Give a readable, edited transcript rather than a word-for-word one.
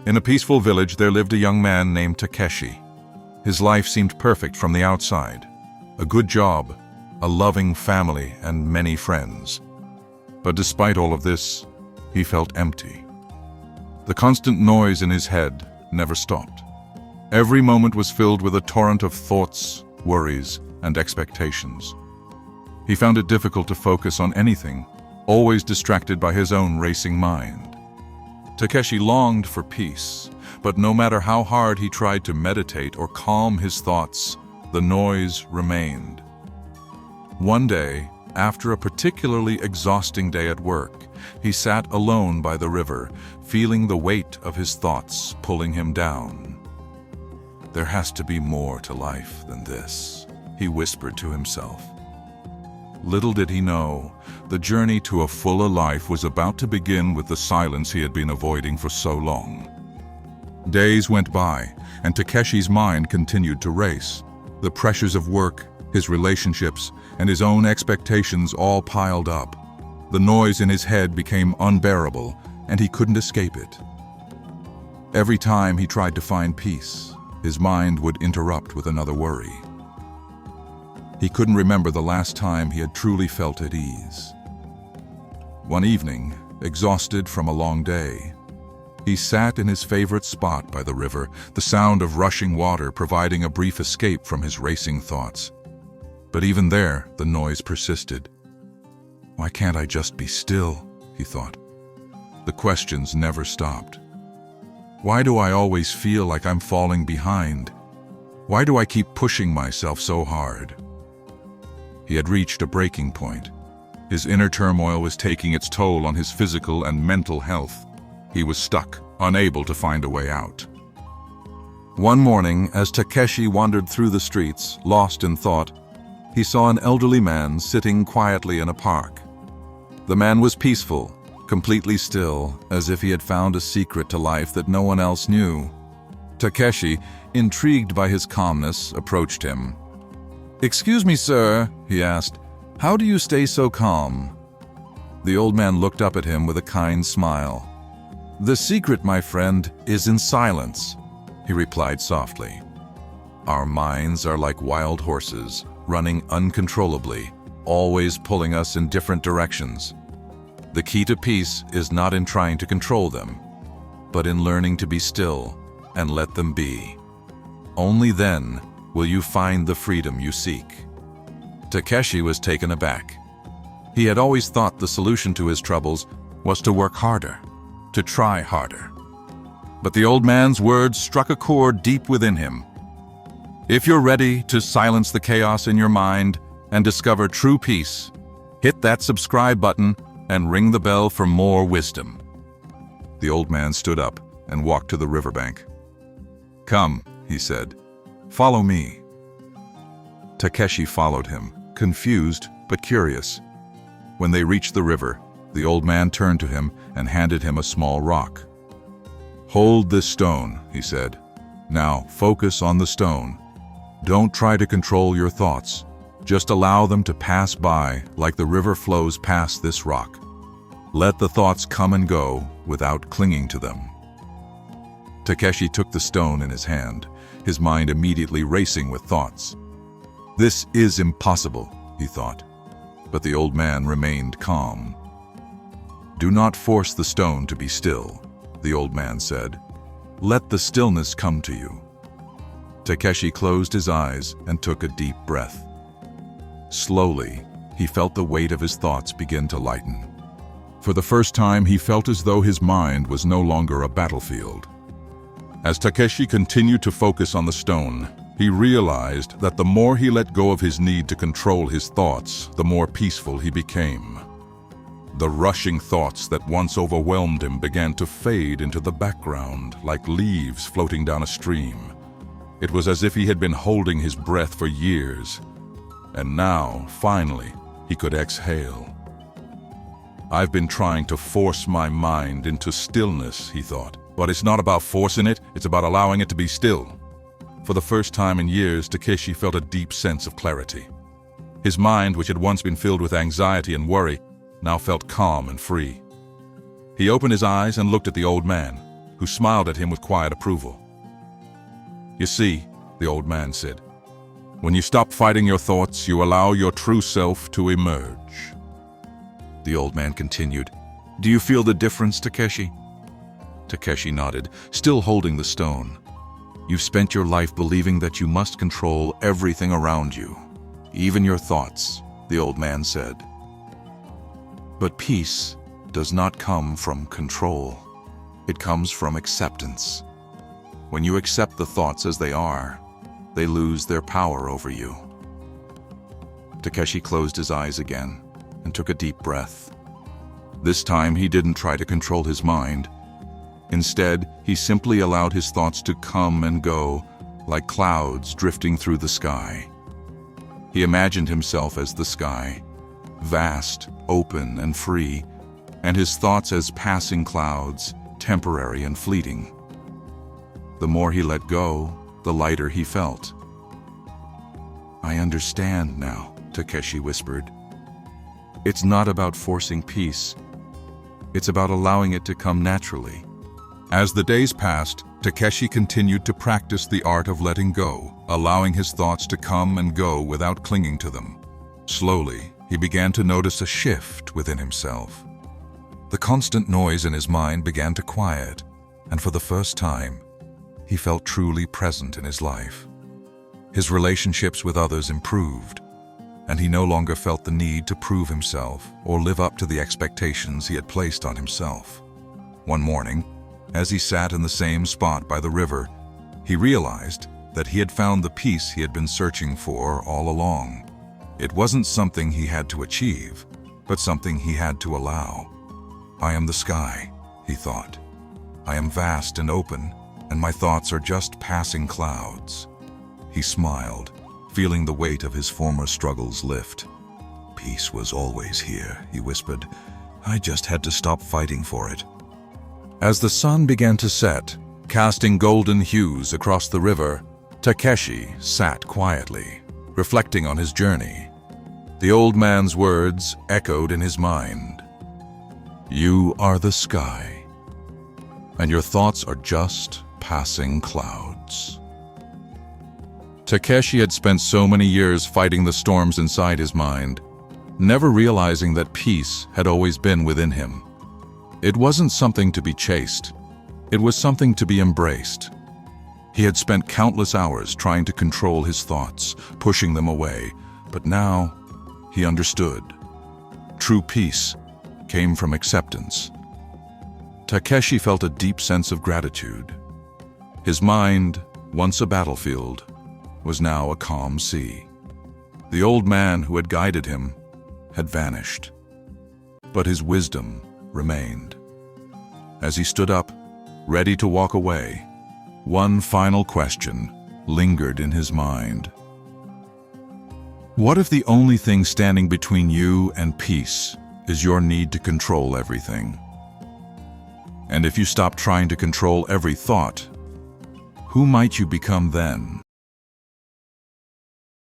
In a peaceful village there lived a young man named Takeshi. His life seemed perfect from the outside. A good job, a loving family, and many friends. But despite all of this, he felt empty. The constant noise in his head never stopped. Every moment was filled with a torrent of thoughts, worries, and expectations. He found it difficult to focus on anything, always distracted by his own racing mind. Takeshi longed for peace, but no matter how hard he tried to meditate or calm his thoughts, the noise remained. One day, after a particularly exhausting day at work, he sat alone by the river, feeling the weight of his thoughts pulling him down. "There has to be more to life than this," he whispered to himself. Little did he know, the journey to a fuller life was about to begin with the silence he had been avoiding for so long. Days went by, and Takeshi's mind continued to race. The pressures of work, his relationships, and his own expectations all piled up. The noise in his head became unbearable, and he couldn't escape it. Every time he tried to find peace, his mind would interrupt with another worry. He couldn't remember the last time he had truly felt at ease. One evening, exhausted from a long day, he sat in his favorite spot by the river, the sound of rushing water providing a brief escape from his racing thoughts. But even there, the noise persisted. "Why can't I just be still?" he thought. The questions never stopped. Why do I always feel like I'm falling behind? Why do I keep pushing myself so hard? He had reached a breaking point. His inner turmoil was taking its toll on his physical and mental health. He was stuck, unable to find a way out. One morning, as Takeshi wandered through the streets, lost in thought, he saw an elderly man sitting quietly in a park. The man was peaceful, completely still, as if he had found a secret to life that no one else knew. Takeshi, intrigued by his calmness, approached him. "Excuse me, sir," he asked, "how do you stay so calm?" The old man looked up at him with a kind smile. "The secret, my friend, is in silence," he replied softly. "Our minds are like wild horses, running uncontrollably, always pulling us in different directions. The key to peace is not in trying to control them, but in learning to be still and let them be. Only then will you find the freedom you seek." Takeshi was taken aback. He had always thought the solution to his troubles was to work harder, to try harder. But the old man's words struck a chord deep within him. If you're ready to silence the chaos in your mind and discover true peace, hit that subscribe button and ring the bell for more wisdom. The old man stood up and walked to the riverbank. "Come," he said, "follow me." Takeshi followed him, confused but curious. When they reached the river, the old man turned to him and handed him a small rock. "Hold this stone," he said. "Now focus on the stone. Don't try to control your thoughts. Just allow them to pass by like the river flows past this rock. Let the thoughts come and go without clinging to them." Takeshi took the stone in his hand, his mind immediately racing with thoughts. "This is impossible," he thought, but the old man remained calm. "Do not force the stone to be still," the old man said. "Let the stillness come to you." Takeshi closed his eyes and took a deep breath. Slowly, he felt the weight of his thoughts begin to lighten. For the first time, he felt as though his mind was no longer a battlefield. As Takeshi continued to focus on the stone, he realized that the more he let go of his need to control his thoughts, the more peaceful he became. The rushing thoughts that once overwhelmed him began to fade into the background like leaves floating down a stream. It was as if he had been holding his breath for years, and now, finally, he could exhale. "I've been trying to force my mind into stillness," he thought. "But it's not about forcing it, it's about allowing it to be still." For the first time in years, Takeshi felt a deep sense of clarity. His mind, which had once been filled with anxiety and worry, now felt calm and free. He opened his eyes and looked at the old man. who smiled at him with quiet approval. "You see," the old man said, "when you stop fighting your thoughts, you allow your true self to emerge." The old man continued, "Do you feel the difference, Takeshi?" Takeshi nodded, still holding the stone. "You've spent your life believing that you must control everything around you, even your thoughts," the old man said. "But peace does not come from control. It comes from acceptance. When you accept the thoughts as they are, they lose their power over you." Takeshi closed his eyes again and took a deep breath. This time he didn't try to control his mind. Instead, he simply allowed his thoughts to come and go like clouds drifting through the sky. He imagined himself as the sky, vast, open, and free, and his thoughts as passing clouds, temporary and fleeting. The more he let go, the lighter he felt. "I understand now," Takeshi whispered. "It's not about forcing peace. It's about allowing it to come naturally." As the days passed, Takeshi continued to practice the art of letting go, allowing his thoughts to come and go without clinging to them. Slowly, he began to notice a shift within himself. The constant noise in his mind began to quiet, and for the first time, he felt truly present in his life. His relationships with others improved, and he no longer felt the need to prove himself or live up to the expectations he had placed on himself. One morning, as he sat in the same spot by the river, he realized that he had found the peace he had been searching for all along. It wasn't something he had to achieve, but something he had to allow. "I am the sky," he thought. "I am vast and open, and my thoughts are just passing clouds." He smiled, feeling the weight of his former struggles lift. "Peace was always here," he whispered. "I just had to stop fighting for it." As the sun began to set, casting golden hues across the river, Takeshi sat quietly, reflecting on his journey. The old man's words echoed in his mind. "You are the sky, and your thoughts are just passing clouds." Takeshi had spent so many years fighting the storms inside his mind, never realizing that peace had always been within him. It wasn't something to be chased. It was something to be embraced. He had spent countless hours trying to control his thoughts, pushing them away, but now he understood. True peace came from acceptance. Takeshi felt a deep sense of gratitude. His mind, once a battlefield, was now a calm sea. The old man who had guided him had vanished, but his wisdom remained. As he stood up, ready to walk away, one final question lingered in his mind. What if the only thing standing between you and peace is your need to control everything? And if you stop trying to control every thought, who might you become then?